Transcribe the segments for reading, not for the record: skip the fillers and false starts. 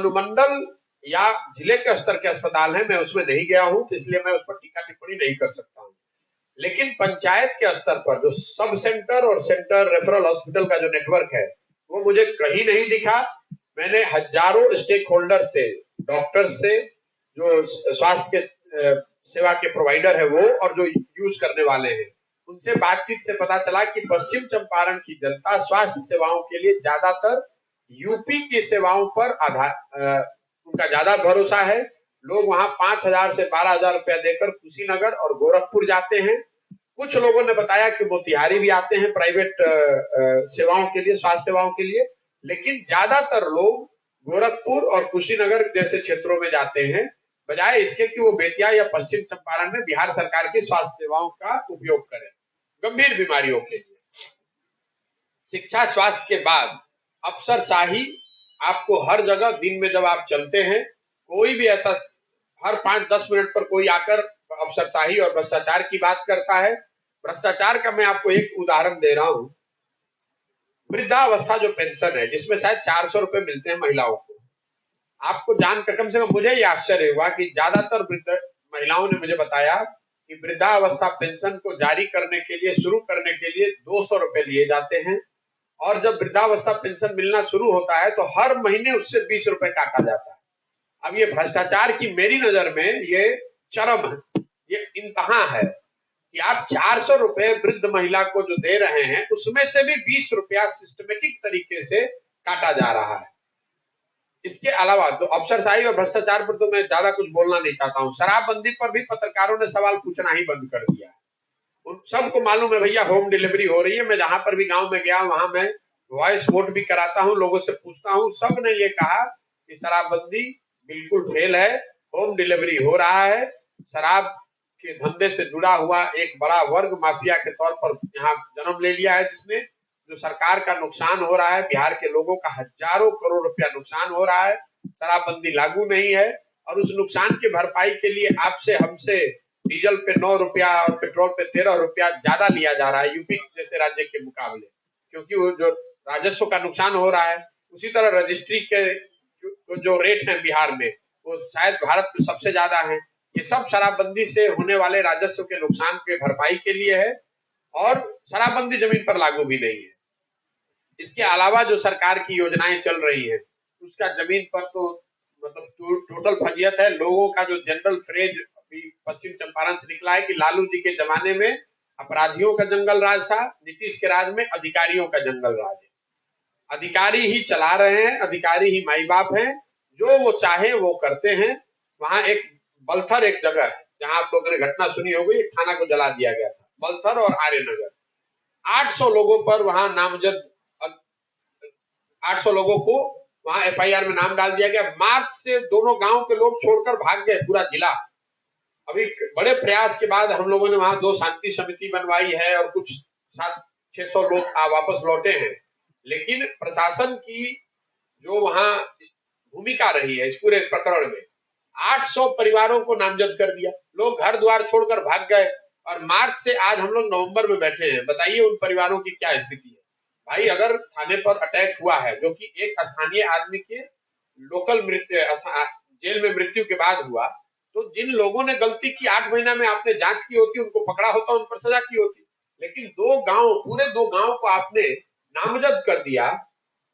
अनुमंडल या जिले के स्तर के अस्पताल हैं, मैं उसमें नहीं गया हूं, इसलिए मैं उस पर टीका टिप्पणी नहीं कर सकता हूं। लेकिन पंचायत के स्तर पर जो सब सेंटर और सेंटर रेफरल हॉस्पिटल का जो नेटवर्क है, वो मुझे कहीं नहीं दिखा। मैंने हजारों स्टेक होल्डर से, डॉक्टर्स से, जो स्वास्थ्य के सेवा के प्रोवाइडर है वो, और जो यूज करने वाले हैं, उनसे बातचीत से पता चला कि पश्चिम चंपारण की जनता स्वास्थ्य सेवाओं के लिए ज्यादातर यूपी की सेवाओं पर उनका ज्यादा भरोसा है। लोग वहां 5,000 से 12,000 रुपया देकर कुशीनगर और गोरखपुर जाते हैं। कुछ लोगों ने बताया कि मोतिहारी भी आते हैं प्राइवेट सेवाओं के लिए, स्वास्थ्य सेवाओं के लिए, लेकिन ज्यादातर लोग गोरखपुर और कुशीनगर जैसे क्षेत्रों में जाते हैं, बजाय इसके कि वो बेतिया या पश्चिम चंपारण में बिहार सरकार की स्वास्थ्य सेवाओं का उपयोग करें गंभीर बीमारियों के लिए। शिक्षा स्वास्थ्य के बाद अफसरशाही आपको हर जगह, दिन में जब आप चलते हैं, कोई भी ऐसा हर 5-10 मिनट पर कोई आकर अफसरशाही और भ्रष्टाचार की बात करता है। भ्रष्टाचार का मैं आपको एक उदाहरण दे रहा हूं। वृद्धावस्था जो पेंशन है, जिसमें शायद 400 रुपए मिलते हैं महिलाओं को, आपको जानकर कम से कम मुझे ये आश्चर्य हुआ कि ज्यादातर वृद्ध महिलाओं ने मुझे बताया कि वृद्धावस्था पेंशन को जारी करने के लिए, शुरू करने के लिए 200 रुपए लिए जाते हैं, और जब वृद्धावस्था पेंशन मिलना शुरू होता है तो हर महीने उससे 20 रुपए काटा जाता है। अब ये भ्रष्टाचार की मेरी नजर में ये चरम है, ये इंतहा है कि आप 400 रुपए वृद्ध महिला को जो दे रहे हैं, उसमें से भी 20 रुपया सिस्टमेटिक तरीके से काटा जा रहा है। इसके अलावा तो अफसरशाही और भ्रष्टाचार पर तो मैं ज्यादा कुछ बोलना नहीं चाहता हूँ। शराबबंदी पर भी पत्रकारों ने सवाल पूछना ही बंद कर दिया है। उन सबको मालूम है भैया होम डिलीवरी हो रही है। मैं जहां पर भी गांव में गया, वहां मैं वॉइस वोट भी कराता हूं, लोगों से पूछता हूं, सब ने ये कहा कि शराबबंदी बिल्कुल फेल है, होम डिलीवरी हो रहा है। शराब के धंधे से जुड़ा हुआ एक बड़ा वर्ग माफिया के तौर पर यहाँ जन्म ले लिया है, जिसमें जो सरकार का नुकसान हो रहा है, बिहार के लोगों का हजारों करोड़ रुपया नुकसान हो रहा है। शराबबंदी लागू नहीं है, और उस नुकसान की भरपाई के लिए आपसे, हमसे डीजल पे 9 रुपया और पेट्रोल पे 13 रुपया ज्यादा लिया जा रहा है यूपी जैसे राज्य के मुकाबले, क्योंकि वो जो राजस्व का नुकसान हो रहा है। उसी तरह रजिस्ट्री के जो रेट है बिहार में, वो शायद भारत में सबसे ज्यादा है। ये सब शराबबंदी से होने वाले राजस्व के नुकसान के भरपाई के लिए है, और शराबबंदी जमीन पर लागू भी नहीं है। इसके अलावा जो सरकार की योजनाएं चल रही है, उसका जमीन पर तो मतलब टोटल फजियत है। लोगों का जो जनरल फ्रेज अभी पश्चिम चंपारण से निकला है कि लालू जी के जमाने में अपराधियों का जंगल राज था, नीतीश के राज में अधिकारियों का जंगल राज है। अधिकारी ही चला रहे हैं, अधिकारी ही माई बाप हैं, जो वो चाहे वो करते हैं। वहां एक बलथर एक जगह है जहां आप लोगों ने घटना सुनी होगी, एक थाना को जला दिया गया था, बलथर और आर्यनगर। 800 लोगों पर वहां नामजद, 800 लोगों को वहां एफआईआर में नाम डाल दिया गया। मार्च से दोनों गांव के लोग छोड़कर भाग गए, पूरा जिला। अभी बड़े प्रयास के बाद हम लोगों ने वहां 2 शांति समिति बनवाई है, और कुछ 700-600 लोग वापस लौटे हैं। लेकिन प्रशासन की जो वहां भूमिका रही है इस पूरे प्रकरण में, 800 परिवारों को नामजद कर दिया, लोग घर द्वार छोड़कर भाग गए, और मार्च से आज हम लोग नवंबर में बैठे हैं। बताइए उन परिवारों की क्या स्थिति है। भाई, अगर थाने पर अटैक हुआ है, जो कि एक स्थानीय आदमी के लोकल मृत्यु, जेल में मृत्यु के बाद हुआ, तो जिन लोगों ने गलती की 8 महीना में आपने जांच की होती, उनको पकड़ा होता, उन पर सजा की होती। लेकिन 2 गांव, पूरे 2 गांव को आपने नामजद कर दिया,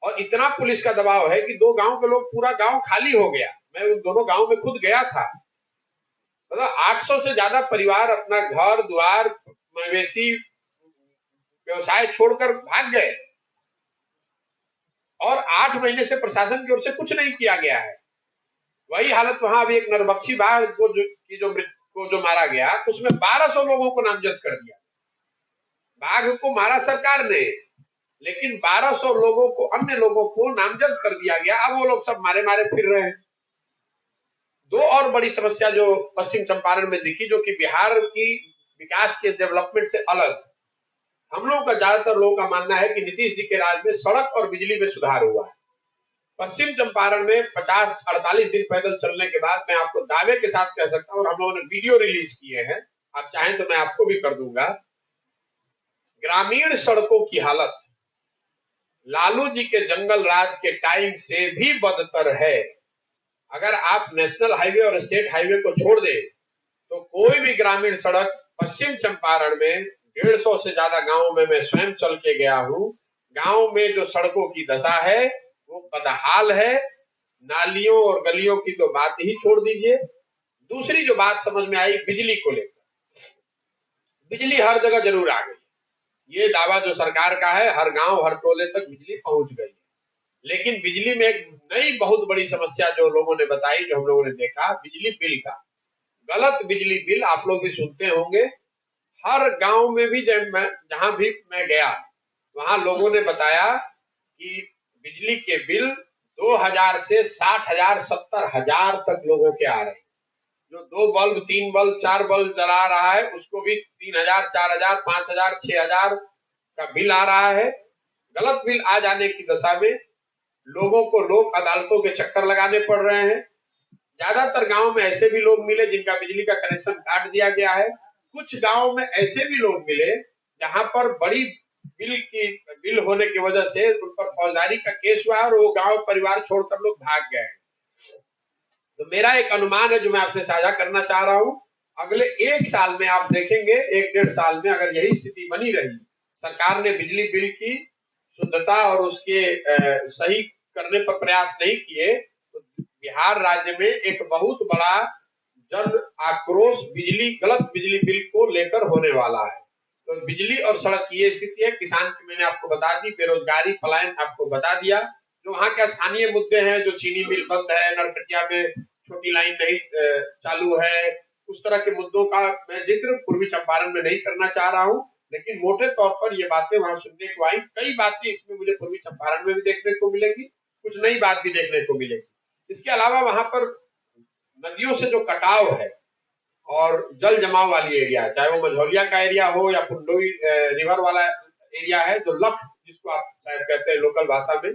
और इतना पुलिस का दबाव है कि 2 गांव के लोग, पूरा गांव खाली हो गया। मैं उन दोनों गांव में खुद गया था। मतलब 800 से ज्यादा परिवार अपना घर द्वार, मवेशी, व्यवसाय छोड़कर भाग गए, और 8 महीने से प्रशासन की ओर से कुछ नहीं किया गया है। वही हालत वहां अभी एक नरबक्षी बाघ को जो मारा गया, उसमें 1200 लोगों को नामजद कर दिया। बाघ को मारा सरकार ने, लेकिन 1200 लोगों को, अन्य लोगों को नामजद कर दिया गया। अब वो लोग सब मारे मारे फिर रहे हैं। 2 और बड़ी समस्या जो पश्चिम चंपारण में दिखी, जो कि बिहार की विकास के डेवलपमेंट से अलग, हम लोग का, ज्यादातर लोगों का मानना है कि नीतीश जी के राज में सड़क और बिजली में सुधार हुआ है। पश्चिम चंपारण में 50-48 दिन पैदल चलने के बाद मैं आपको दावे के साथ कह सकता हूं, और हम लोगों ने वीडियो रिलीज किए हैं, आप चाहें तो मैं आपको भी कर दूंगा, ग्रामीण सड़कों की हालत लालू जी के जंगल राज के टाइम से भी बदतर है। अगर आप नेशनल हाईवे और स्टेट हाईवे को छोड़ दें तो कोई भी ग्रामीण सड़क पश्चिम चंपारण में 150 से ज्यादा गांवों में मैं स्वयं चल के गया हूं। गांव में जो सड़कों की दशा है वो बदहाल है। नालियों और गलियों की तो बात ही छोड़ दीजिए। दूसरी जो बात समझ में आई बिजली को लेकर, बिजली हर जगह जरूर आ गई। ये दावा जो सरकार का है हर गांव हर टोले तक बिजली पहुंच गई है। लेकिन बिजली में एक नई बहुत बड़ी समस्या जो लोगों ने बताई, जो हम लोगों ने देखा, बिजली बिल का गलत बिजली बिल आप लोग भी सुनते होंगे। हर गांव में भी जब मैं जहां भी मैं गया वहां लोगों ने बताया कि बिजली के बिल 2000 से 60,000 70,000 तक लोगों के आ रहे हैं। जो 2 बल्ब 3 बल्ब 4 बल्ब जला रहा है उसको भी 3000 4000 5000 6000 का बिल आ रहा है। गलत बिल आ जाने की दशा में लोगों को लोक अदालतों के चक्कर लगाने पड़ रहे हैं। ज्यादातर गांव में ऐसे भी लोग मिले जिनका बिजली का कनेक्शन काट दिया गया है। कुछ गांव में ऐसे भी लोग मिले जहां पर बड़ी बिल होने की वजह से उन पर फौजदारी का केस हुआ और वो गांव परिवार छोड़कर लोग भाग गए। तो मेरा एक अनुमान है जो मैं आपसे साझा करना चाह रहा हूं। अगले 1 साल में आप देखेंगे, 1 डेढ़ साल में अगर यही स्थिति बनी रही, सरकार ने बिजली बिल की शुद्धता और उसके सही करने पर प्रयास नहीं किए, तो बिहार राज्य में एक बहुत बड़ा जन आक्रोश गलत बिजली बिल को लेकर होने वाला है। तो बिजली और सड़क की ये स्थिति है। किसान की मैंने आपको बता दी, बेरोजगारी पलायन आपको बता दिया। जो वहाँ के स्थानीय मुद्दे हैं, जो चीनी मिल बंद है, नरकटिया में छोटी लाइन नहीं चालू है, उस तरह के मुद्दों का मैं जिक्र पूर्वी चंपारण में नहीं करना चाह रहा हूँ। लेकिन मोटे तौर पर ये बातें वहां सुनने को आई। कई बातें इसमें मुझे पूर्वी चंपारण में भी देखने को मिलेंगी, कुछ नई बात भी देखने को मिलेगी। इसके अलावा वहां पर नदियों से जो कटाव है और जल जमाव वाली एरिया है, चाहे वो मझौलिया का एरिया हो या पुंडोई रिवर वाला एरिया है, जो लख जिसको आप शायद कहते हैं लोकल भाषा में,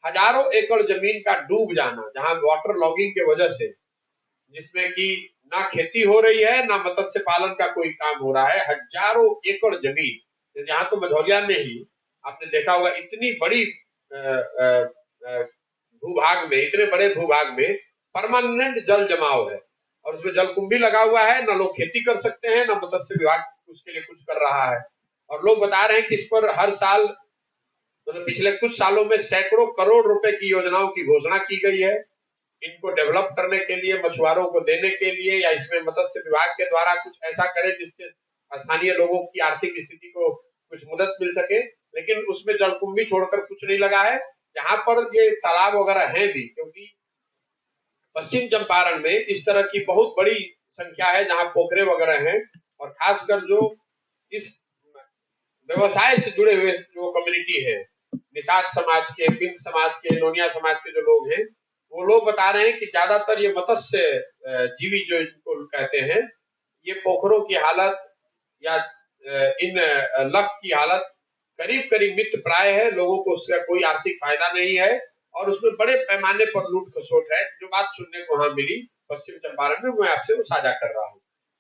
हजारों एकड़ जमीन का डूब जाना, जहां वाटर लॉगिंग की वजह से, जिसमें कि ना खेती हो रही है ना मत्स्य पालन का कोई काम हो रहा है। हजारों एकड़ जमीन, जहां तो मझौलिया में ही आपने देखा होगा इतनी बड़ी भूभाग में, इतने बड़े भूभाग में परमानेंट जल जमाव है और उसमें जलकुंभी लगा हुआ है। ना लोग खेती कर सकते हैं, ना मत्स्य विभाग उसके लिए कुछ कर रहा है। और लोग बता रहे हैं कि इस पर हर साल, मतलब पिछले कुछ सालों में सैकड़ों करोड़ रुपए की योजनाओं की घोषणा की गई है इनको डेवलप करने के लिए, मछुआरों को देने के लिए, या इसमें मत्स्य विभाग के द्वारा कुछ ऐसा करे जिससे स्थानीय लोगों की आर्थिक स्थिति को कुछ मदद मिल सके। लेकिन उसमें जलकुंभी छोड़कर कुछ नहीं लगा है। जहां पर ये तालाब वगैरह है भी, क्योंकि पश्चिम चंपारण में इस तरह की बहुत बड़ी संख्या है जहां पोखरे वगैरह हैं, और खासकर जो इस व्यवसाय से जुड़े हुए जो कम्युनिटी है, निषाद समाज के, बिंद समाज के, नोनिया समाज के जो लोग हैं, वो लोग बता रहे हैं कि ज्यादातर ये मत्स्य जीवी जो इनको कहते हैं, ये पोखरों की हालत या इन लख की हालत करीब करीब मित्र प्राय है। लोगों को उसका कोई आर्थिक फायदा नहीं है और उसमें बड़े पैमाने पर लूट खसोट है। जो बात सुनने को वहां मिली पश्चिम चंपारण में, मैं आपसे वो साझा कर रहा हूँ।